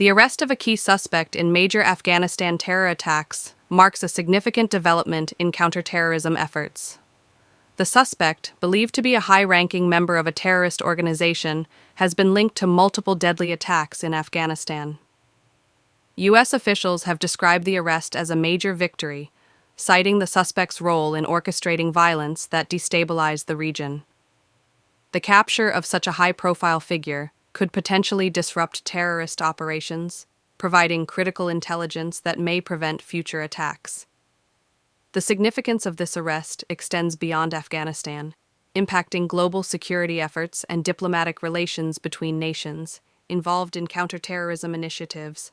The arrest of a key suspect in major Afghanistan terror attacks marks a significant development in counterterrorism efforts. The suspect, believed to be a high-ranking member of a terrorist organization, has been linked to multiple deadly attacks in Afghanistan. U.S. officials have described the arrest as a major victory, citing the suspect's role in orchestrating violence that destabilized the region. The capture of such a high-profile figure could potentially disrupt terrorist operations, providing critical intelligence that may prevent future attacks. The significance of this arrest extends beyond Afghanistan, impacting global security efforts and diplomatic relations between nations involved in counterterrorism initiatives.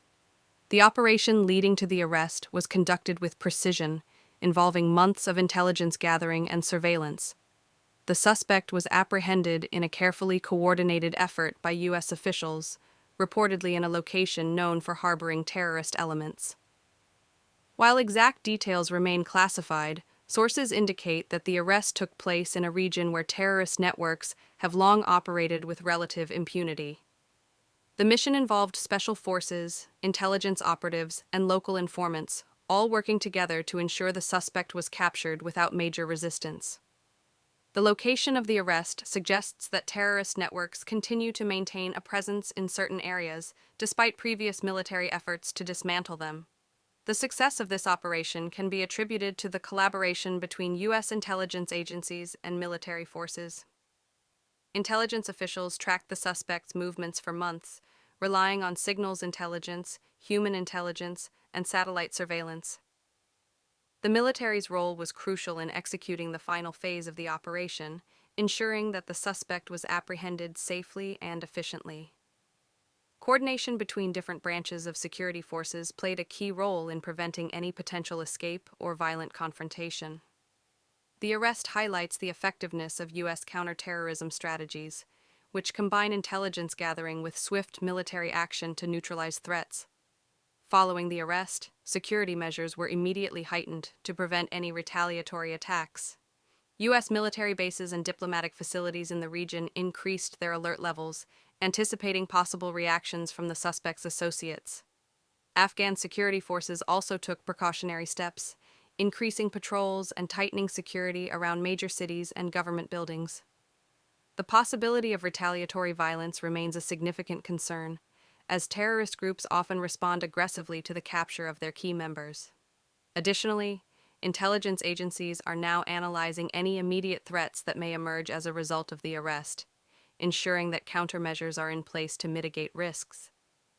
The operation leading to the arrest was conducted with precision, involving months of intelligence gathering and surveillance. The suspect was apprehended in a carefully coordinated effort by U.S. officials, reportedly in a location known for harboring terrorist elements. While exact details remain classified, sources indicate that the arrest took place in a region where terrorist networks have long operated with relative impunity. The mission involved special forces, intelligence operatives, and local informants, all working together to ensure the suspect was captured without major resistance. The location of the arrest suggests that terrorist networks continue to maintain a presence in certain areas, despite previous military efforts to dismantle them. The success of this operation can be attributed to the collaboration between U.S. intelligence agencies and military forces. Intelligence officials tracked the suspect's movements for months, relying on signals intelligence, human intelligence, and satellite surveillance. The military's role was crucial in executing the final phase of the operation, ensuring that the suspect was apprehended safely and efficiently. Coordination between different branches of security forces played a key role in preventing any potential escape or violent confrontation. The arrest highlights the effectiveness of U.S. counterterrorism strategies, which combine intelligence gathering with swift military action to neutralize threats. Following the arrest, security measures were immediately heightened to prevent any retaliatory attacks. U.S. military bases and diplomatic facilities in the region increased their alert levels, anticipating possible reactions from the suspect's associates. Afghan security forces also took precautionary steps, increasing patrols and tightening security around major cities and government buildings. The possibility of retaliatory violence remains a significant concern, as terrorist groups often respond aggressively to the capture of their key members. Additionally, intelligence agencies are now analyzing any immediate threats that may emerge as a result of the arrest, ensuring that countermeasures are in place to mitigate risks.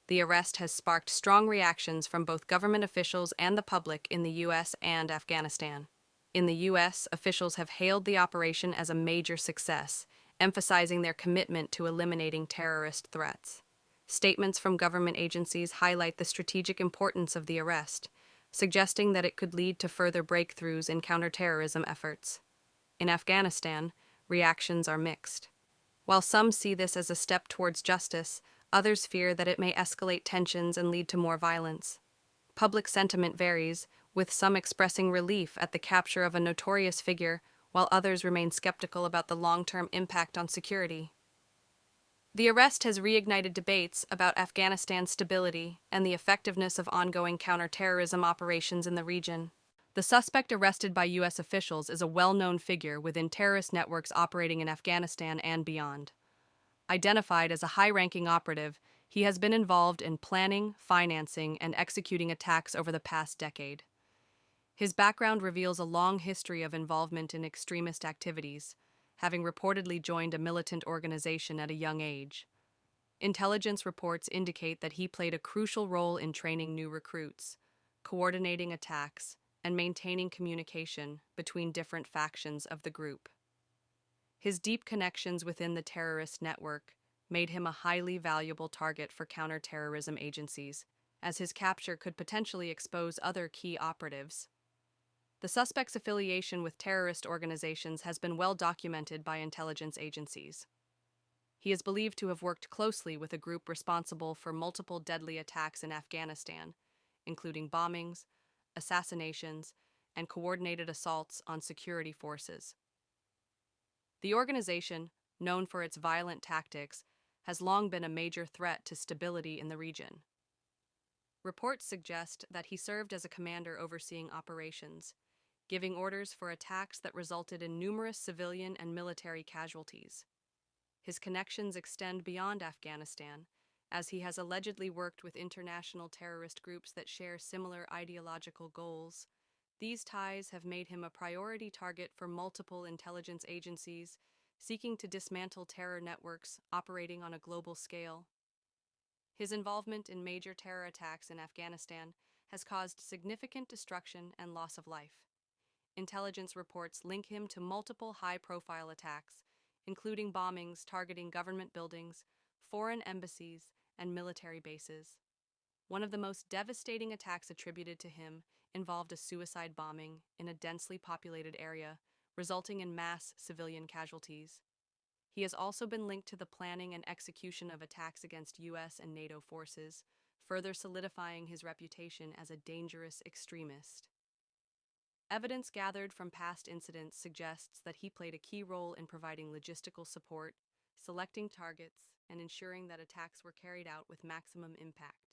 The arrest has sparked strong reactions from both government officials and the public in the U.S. and Afghanistan. In the U.S., officials have hailed the operation as a major success, emphasizing their commitment to eliminating terrorist threats. Statements from government agencies highlight the strategic importance of the arrest, suggesting that it could lead to further breakthroughs in counterterrorism efforts. In Afghanistan, reactions are mixed. While some see this as a step towards justice, others fear that it may escalate tensions and lead to more violence. Public sentiment varies, with some expressing relief at the capture of a notorious figure, while others remain skeptical about the long-term impact on security. The arrest has reignited debates about Afghanistan's stability and the effectiveness of ongoing counterterrorism operations in the region. The suspect arrested by U.S. officials is a well-known figure within terrorist networks operating in Afghanistan and beyond. Identified as a high-ranking operative, he has been involved in planning, financing, and executing attacks over the past decade. His background reveals a long history of involvement in extremist activities, having reportedly joined a militant organization at a young age. Intelligence reports indicate that he played a crucial role in training new recruits, coordinating attacks, and maintaining communication between different factions of the group. His deep connections within the terrorist network made him a highly valuable target for counterterrorism agencies, as his capture could potentially expose other key operatives. The suspect's affiliation with terrorist organizations has been well documented by intelligence agencies. He is believed to have worked closely with a group responsible for multiple deadly attacks in Afghanistan, including bombings, assassinations, and coordinated assaults on security forces. The organization, known for its violent tactics, has long been a major threat to stability in the region. Reports suggest that he served as a commander overseeing operations, giving orders for attacks that resulted in numerous civilian and military casualties. His connections extend beyond Afghanistan, as he has allegedly worked with international terrorist groups that share similar ideological goals. These ties have made him a priority target for multiple intelligence agencies seeking to dismantle terror networks operating on a global scale. His involvement in major terror attacks in Afghanistan has caused significant destruction and loss of life. Intelligence reports link him to multiple high-profile attacks, including bombings targeting government buildings, foreign embassies, and military bases. One of the most devastating attacks attributed to him involved a suicide bombing in a densely populated area, resulting in mass civilian casualties. He has also been linked to the planning and execution of attacks against U.S. and NATO forces, further solidifying his reputation as a dangerous extremist. Evidence gathered from past incidents suggests that he played a key role in providing logistical support, selecting targets, and ensuring that attacks were carried out with maximum impact.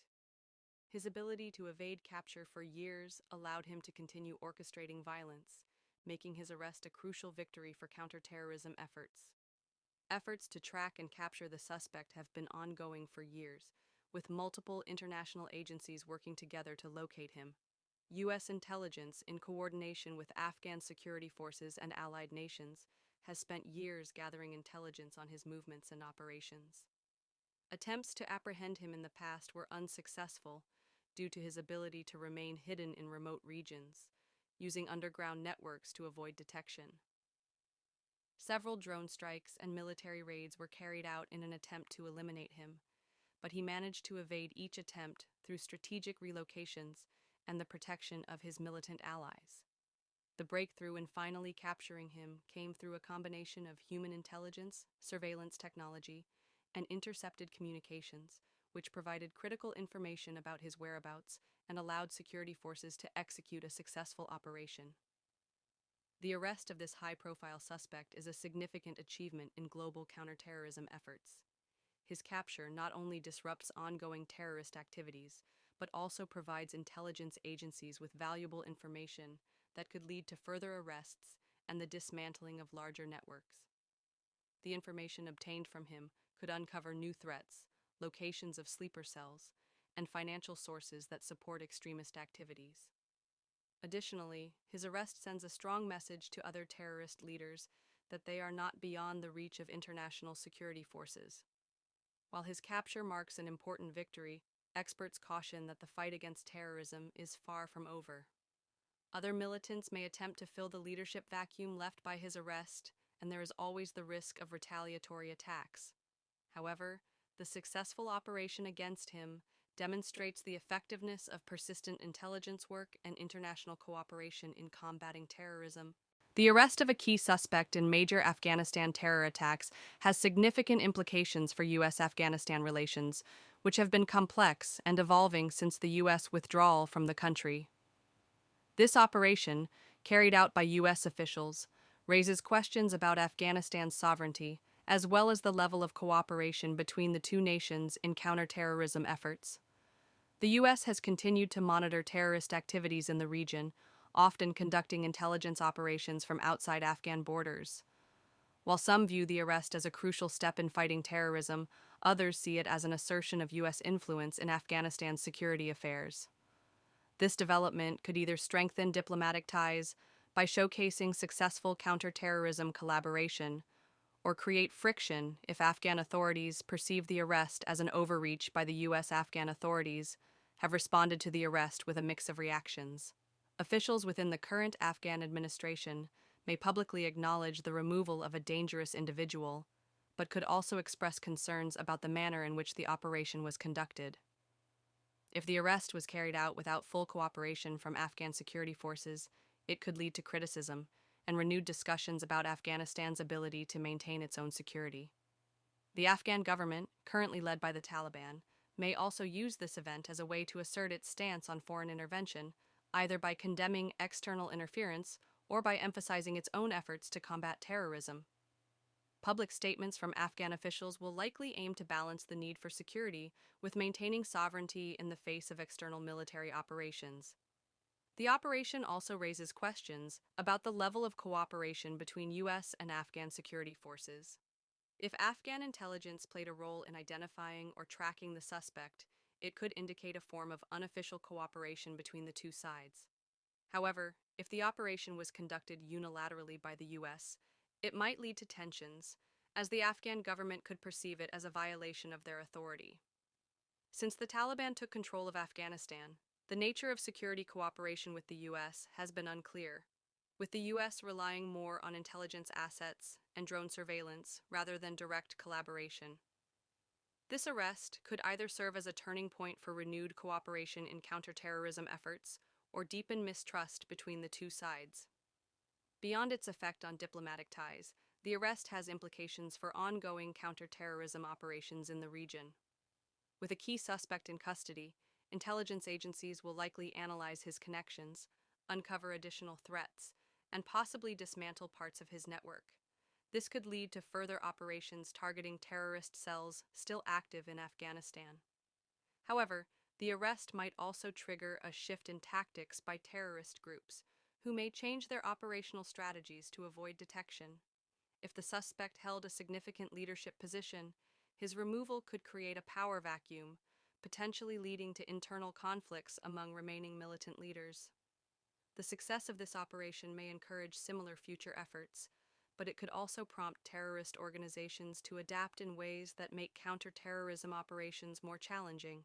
His ability to evade capture for years allowed him to continue orchestrating violence, making his arrest a crucial victory for counterterrorism efforts. Efforts to track and capture the suspect have been ongoing for years, with multiple international agencies working together to locate him. U.S. intelligence, in coordination with Afghan security forces and allied nations, has spent years gathering intelligence on his movements and operations. Attempts to apprehend him in the past were unsuccessful due to his ability to remain hidden in remote regions, using underground networks to avoid detection. Several drone strikes and military raids were carried out in an attempt to eliminate him, but he managed to evade each attempt through strategic relocations and the protection of his militant allies. The breakthrough in finally capturing him came through a combination of human intelligence, surveillance technology, and intercepted communications, which provided critical information about his whereabouts and allowed security forces to execute a successful operation. The arrest of this high-profile suspect is a significant achievement in global counterterrorism efforts. His capture not only disrupts ongoing terrorist activities, but also provides intelligence agencies with valuable information that could lead to further arrests and the dismantling of larger networks. The information obtained from him could uncover new threats, locations of sleeper cells, and financial sources that support extremist activities. Additionally, his arrest sends a strong message to other terrorist leaders that they are not beyond the reach of international security forces. While his capture marks an important victory, experts caution that the fight against terrorism is far from over. Other militants may attempt to fill the leadership vacuum left by his arrest, and there is always the risk of retaliatory attacks. However, the successful operation against him demonstrates the effectiveness of persistent intelligence work and international cooperation in combating terrorism. The arrest of a key suspect in major Afghanistan terror attacks has significant implications for U.S.-Afghanistan relations, which have been complex and evolving since the U.S. withdrawal from the country. This operation, carried out by U.S. officials, raises questions about Afghanistan's sovereignty, as well as the level of cooperation between the two nations in counterterrorism efforts. The U.S. has continued to monitor terrorist activities in the region, often conducting intelligence operations from outside Afghan borders. While some view the arrest as a crucial step in fighting terrorism, others see it as an assertion of U.S. influence in Afghanistan's security affairs. This development could either strengthen diplomatic ties by showcasing successful counterterrorism collaboration, or create friction if Afghan authorities perceive the arrest as an overreach by the U.S. Afghan authorities have responded to the arrest with a mix of reactions. Officials within the current Afghan administration may publicly acknowledge the removal of a dangerous individual, but could also express concerns about the manner in which the operation was conducted. If the arrest was carried out without full cooperation from Afghan security forces, it could lead to criticism and renewed discussions about Afghanistan's ability to maintain its own security. The Afghan government, currently led by the Taliban, may also use this event as a way to assert its stance on foreign intervention, either by condemning external interference or by emphasizing its own efforts to combat terrorism. Public statements from Afghan officials will likely aim to balance the need for security with maintaining sovereignty in the face of external military operations. The operation also raises questions about the level of cooperation between U.S. and Afghan security forces. If Afghan intelligence played a role in identifying or tracking the suspect, it could indicate a form of unofficial cooperation between the two sides. However, if the operation was conducted unilaterally by the U.S., it might lead to tensions, as the Afghan government could perceive it as a violation of their authority. Since the Taliban took control of Afghanistan, the nature of security cooperation with the U.S. has been unclear, with the U.S. relying more on intelligence assets and drone surveillance rather than direct collaboration. This arrest could either serve as a turning point for renewed cooperation in counterterrorism efforts or deepen mistrust between the two sides. Beyond its effect on diplomatic ties, the arrest has implications for ongoing counterterrorism operations in the region. With a key suspect in custody, intelligence agencies will likely analyze his connections, uncover additional threats, and possibly dismantle parts of his network. This could lead to further operations targeting terrorist cells still active in Afghanistan. However, the arrest might also trigger a shift in tactics by terrorist groups, who may change their operational strategies to avoid detection. If the suspect held a significant leadership position, his removal could create a power vacuum, potentially leading to internal conflicts among remaining militant leaders. The success of this operation may encourage similar future efforts, but it could also prompt terrorist organizations to adapt in ways that make counterterrorism operations more challenging.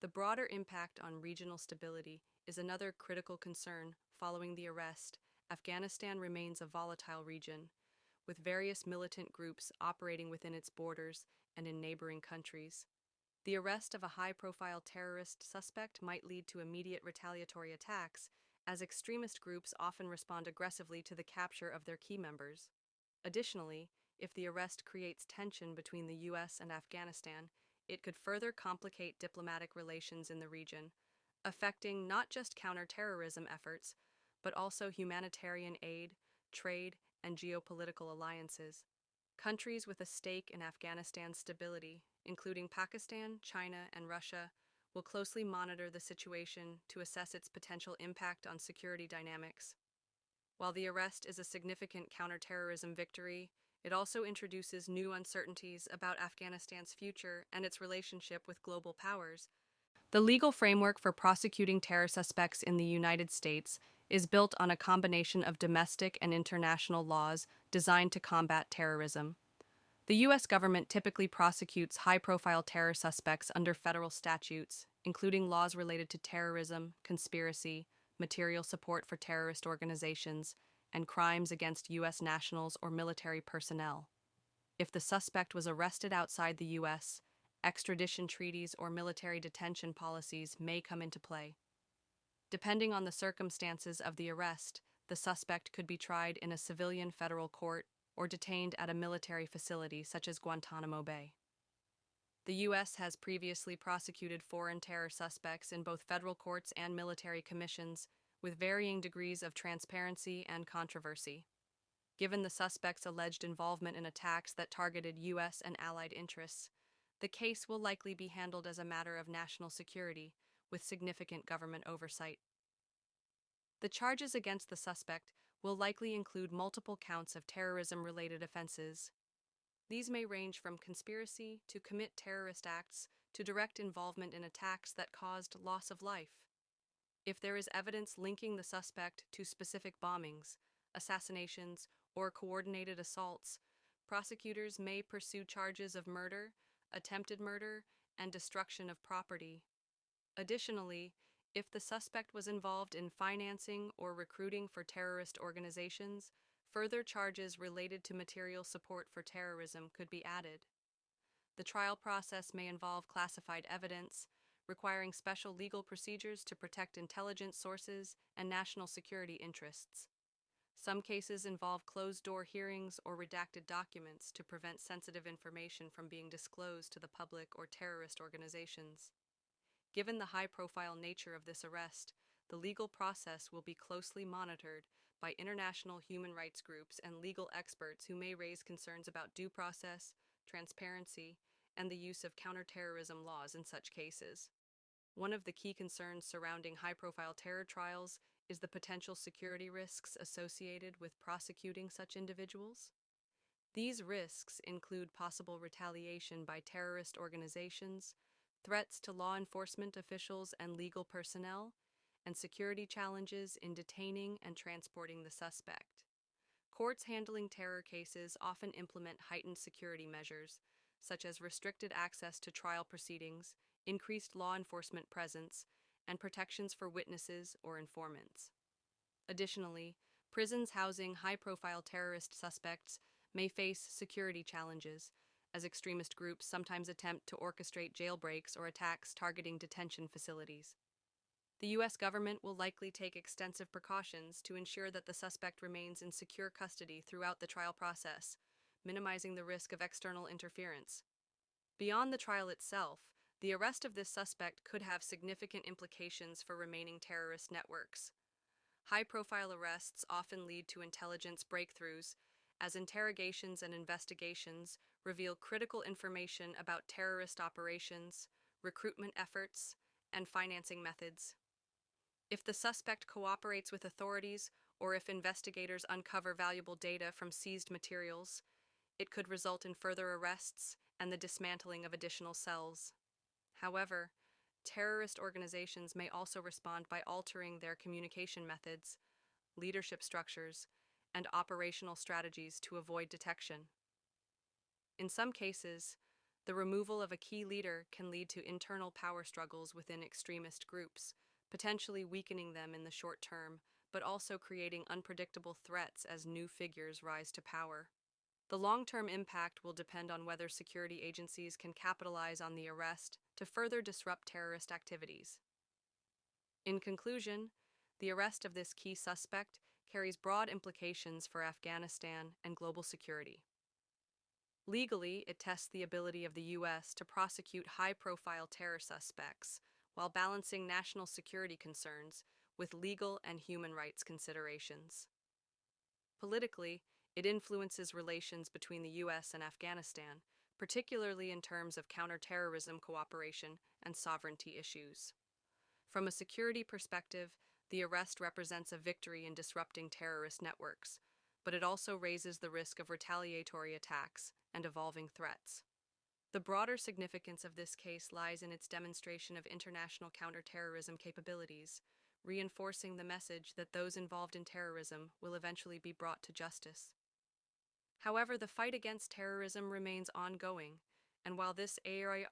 The broader impact on regional stability is another critical concern. Following the arrest, Afghanistan remains a volatile region, with various militant groups operating within its borders and in neighboring countries. The arrest of a high-profile terrorist suspect might lead to immediate retaliatory attacks, as extremist groups often respond aggressively to the capture of their key members. Additionally, if the arrest creates tension between the U.S. and Afghanistan, it could further complicate diplomatic relations in the region, affecting not just counterterrorism efforts, but also humanitarian aid, trade, and geopolitical alliances. Countries with a stake in Afghanistan's stability, including Pakistan, China, and Russia, will closely monitor the situation to assess its potential impact on security dynamics. While the arrest is a significant counterterrorism victory, it also introduces new uncertainties about Afghanistan's future and its relationship with global powers. The legal framework for prosecuting terror suspects in the United States is built on a combination of domestic and international laws designed to combat terrorism. The U.S. government typically prosecutes high-profile terror suspects under federal statutes, including laws related to terrorism, conspiracy, material support for terrorist organizations, and crimes against U.S. nationals or military personnel. If the suspect was arrested outside the U.S., extradition treaties or military detention policies may come into play. Depending on the circumstances of the arrest, the suspect could be tried in a civilian federal court or detained at a military facility such as Guantanamo Bay. The U.S. has previously prosecuted foreign terror suspects in both federal courts and military commissions, with varying degrees of transparency and controversy. Given the suspect's alleged involvement in attacks that targeted U.S. and allied interests, the case will likely be handled as a matter of national security, with significant government oversight. The charges against the suspect will likely include multiple counts of terrorism-related offenses. These may range from conspiracy to commit terrorist acts to direct involvement in attacks that caused loss of life. If there is evidence linking the suspect to specific bombings, assassinations, or coordinated assaults, prosecutors may pursue charges of murder, attempted murder, and destruction of property. Additionally, if the suspect was involved in financing or recruiting for terrorist organizations, further charges related to material support for terrorism could be added. The trial process may involve classified evidence, requiring special legal procedures to protect intelligence sources and national security interests. Some cases involve closed-door hearings or redacted documents to prevent sensitive information from being disclosed to the public or terrorist organizations. Given the high-profile nature of this arrest, the legal process will be closely monitored by international human rights groups and legal experts who may raise concerns about due process, transparency, and the use of counterterrorism laws in such cases. One of the key concerns surrounding high-profile terror trials is the potential security risks associated with prosecuting such individuals. These risks include possible retaliation by terrorist organizations, threats to law enforcement officials and legal personnel, and security challenges in detaining and transporting the suspect. Courts handling terror cases often implement heightened security measures, such as restricted access to trial proceedings, increased law enforcement presence, and protections for witnesses or informants. Additionally, prisons housing high-profile terrorist suspects may face security challenges, as extremist groups sometimes attempt to orchestrate jailbreaks or attacks targeting detention facilities. The U.S. government will likely take extensive precautions to ensure that the suspect remains in secure custody throughout the trial process, minimizing the risk of external interference. Beyond the trial itself, the arrest of this suspect could have significant implications for remaining terrorist networks. High-profile arrests often lead to intelligence breakthroughs, as interrogations and investigations reveal critical information about terrorist operations, recruitment efforts, and financing methods. If the suspect cooperates with authorities or if investigators uncover valuable data from seized materials, it could result in further arrests and the dismantling of additional cells. However, terrorist organizations may also respond by altering their communication methods, leadership structures, and operational strategies to avoid detection. In some cases, the removal of a key leader can lead to internal power struggles within extremist groups, potentially weakening them in the short term, but also creating unpredictable threats as new figures rise to power. The long-term impact will depend on whether security agencies can capitalize on the arrest to further disrupt terrorist activities. In conclusion, the arrest of this key suspect carries broad implications for Afghanistan and global security. Legally, it tests the ability of the U.S. to prosecute high-profile terror suspects while balancing national security concerns with legal and human rights considerations. Politically, it influences relations between the U.S. and Afghanistan, particularly in terms of counterterrorism cooperation and sovereignty issues. From a security perspective, the arrest represents a victory in disrupting terrorist networks, but it also raises the risk of retaliatory attacks and evolving threats. The broader significance of this case lies in its demonstration of international counterterrorism capabilities, reinforcing the message that those involved in terrorism will eventually be brought to justice. However, the fight against terrorism remains ongoing, and while this area